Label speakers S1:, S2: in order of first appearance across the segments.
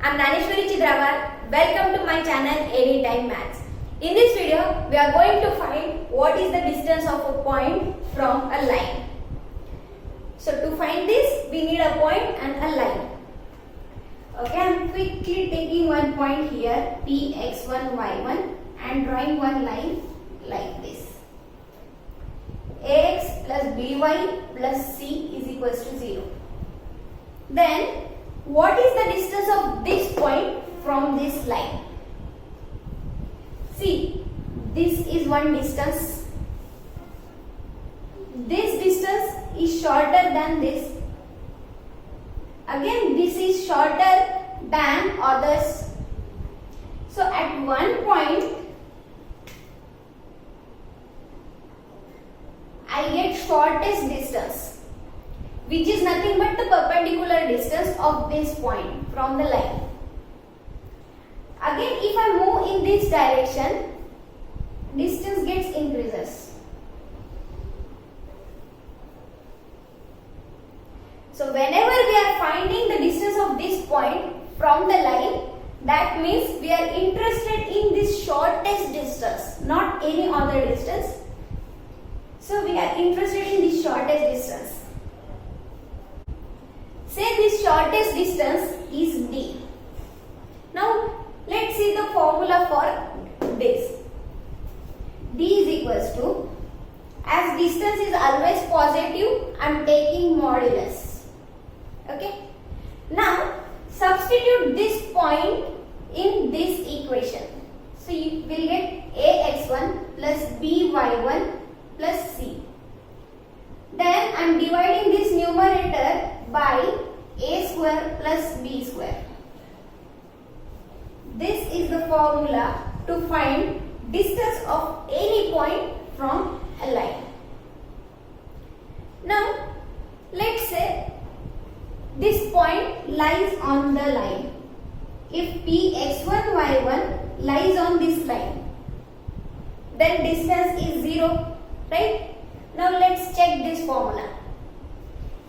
S1: I'm Naneshwari Chidrawar. Welcome to my channel Anytime Maths. In this video, we are going to find what is the distance of a point from a line. So to find this, we need a point and a line. Okay, I'm quickly taking one point here, P, x1, y1 and drawing one line like this. Ax plus by plus c is equals to 0. Then, what is the distance of this point from this line? See, this is one distance. This distance is shorter than this. Again, this is shorter than others. So, at one point, I get shortest distance, which is nothing but the perpendicular distance of this point from the line. Again, if I move in this direction, distance gets increases. So whenever we are finding the distance of this point from the line, that means we are interested in this shortest distance, not any other distance. So we are interested in the shortest distance. Say this shortest distance is d. Now let's see the formula for this. D is equals to, as distance is always positive, I am taking modulus. Okay. Now substitute this point in this equation. So you will get ax1 plus by1 plus c. Then I am dividing this numerator by a square plus b square. This is the formula to find distance of any point from a line. Now let's say this point lies on the line. If p x1 y1 lies on this line, then distance is 0. Right? Now let's check this formula.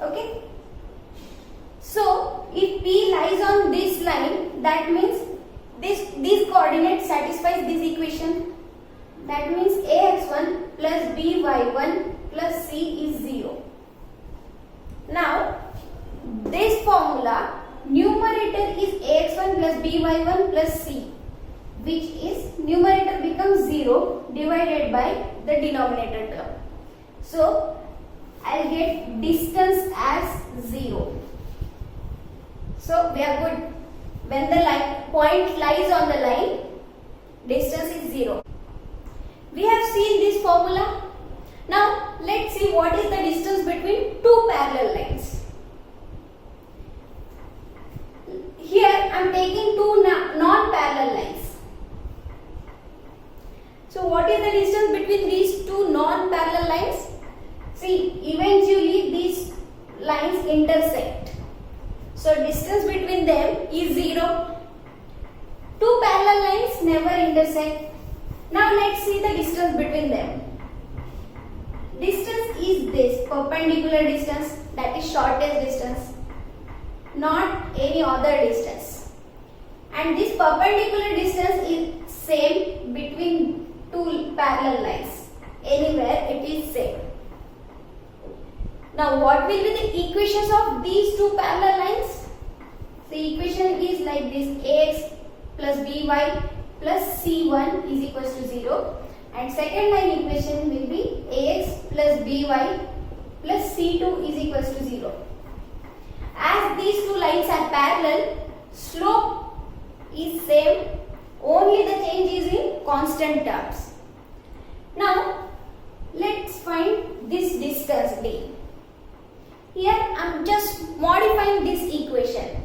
S1: Okay? So if P lies on this line, that means this coordinate satisfies this equation. That means ax1 plus by1 plus c is 0. Now this formula, numerator is ax1 plus by1 plus c, which is numerator becomes 0 divided by the denominator term. So I'll get distance as 0. So we are good. When the point lies on the line, distance is 0. We have seen this formula. Now let's see what is the distance between two parallel lines. Here I am taking two non-parallel lines. So what is the distance between these two non-parallel lines? See, eventually these lines intersect. So distance between them is 0. Two parallel lines never intersect. Now let's see the distance between them. Distance is this perpendicular distance, that is shortest distance, not any other distance. And this perpendicular distance is same between two parallel lines. Anywhere it is same. Now what will be the equations of these two parallel lines? The equation is like this: ax plus by plus c1 is equals to 0, and second line equation will be ax plus by plus c2 is equals to 0. As these two lines are parallel, slope is same, only the change is in constant terms. Now let's find this distance d. Here I am just modifying this equation.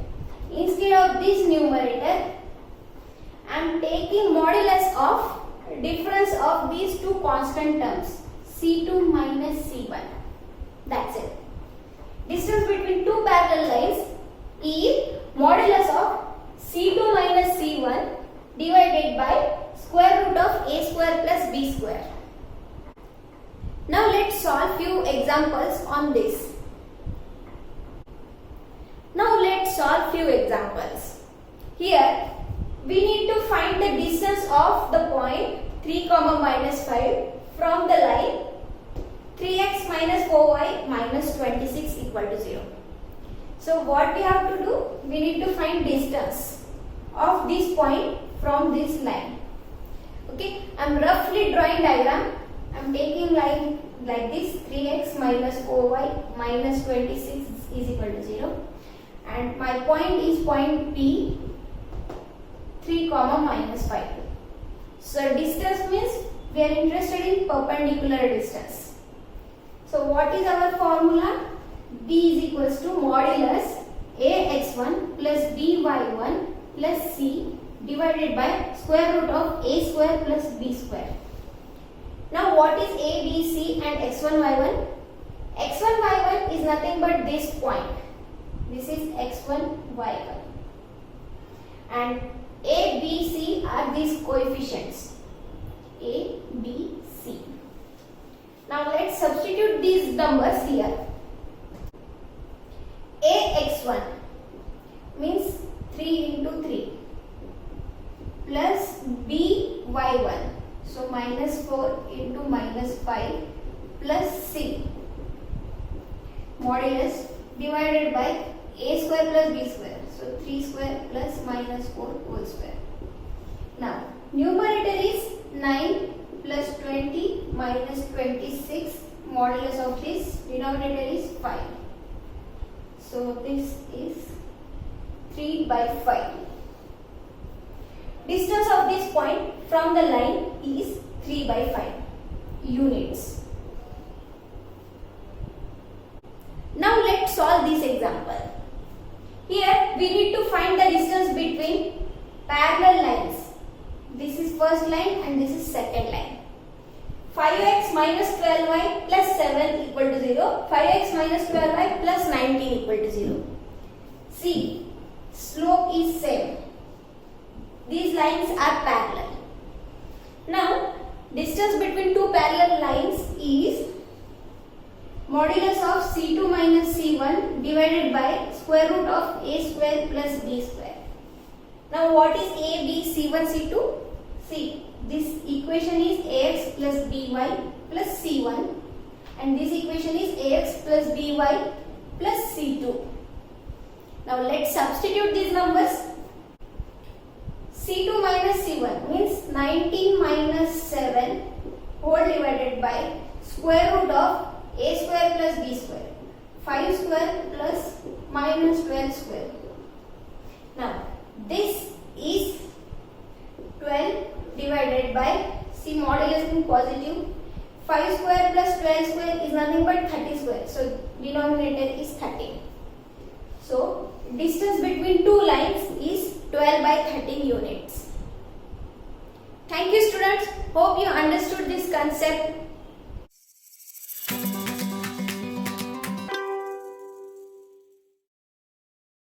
S1: Instead of this numerator, I am taking modulus of difference of these two constant terms, c2 minus c1. That's it. Distance between two parallel lines is modulus of c2 minus c1 divided by square root of a square plus b square. Now let's solve few examples on this. Now let's solve few examples. Here we need to find the distance of the point 3 comma minus 5 from the line 3x minus 4y minus 26 equal to 0. So what we have to do? We need to find distance of this point from this line. Okay, I am roughly drawing diagram. I am taking line like this, 3x minus 4y minus 26 is equal to 0, and my point is point P, 3 comma minus 5. So distance means we are interested in perpendicular distance. So what is our formula? B is equals to modulus ax1 plus by1 plus c divided by square root of a square plus b square. Now what is a, b, c and x1, y1? x1, y1 is nothing but this point. This is x1, y1. And a, b, c are these coefficients. A, b, c. Now let's substitute these numbers here. ax1 means 3 into 3 plus by1, so minus 4 into minus 5 plus c modulus divided by a square plus b square, so 3 square plus minus 4 whole square. Now numerator is 9 plus 20 minus 26, modulus of this denominator is 5. So this is 3 by 5. Distance of this point from the line is 3 by 5 units. Now let's solve this example. Here we need to find the distance between parallel lines. This is first line and this is second line. 5x minus 12y plus 7 equal to 0. 5x minus 12y plus 19 equal to 0. See, slope is same. These lines are parallel. Now, distance between two parallel lines is modulus of c2 minus c1 divided by square root of a square plus b square. Now, what is a, b, c1, c2? See, this equation is ax plus by plus c1 and this equation is ax plus by plus c2. Now let's substitute these numbers. c2 minus c1 means 19 minus 7 whole divided by square root of a square plus b square, 5 square plus minus 12 square. Now this is 12 divided by, see modulus in positive, 5 square plus 12 square is nothing but 30 square, so denominator is 13. So distance between two lines is 12 by 13 units. Thank you students, hope you understood this concept.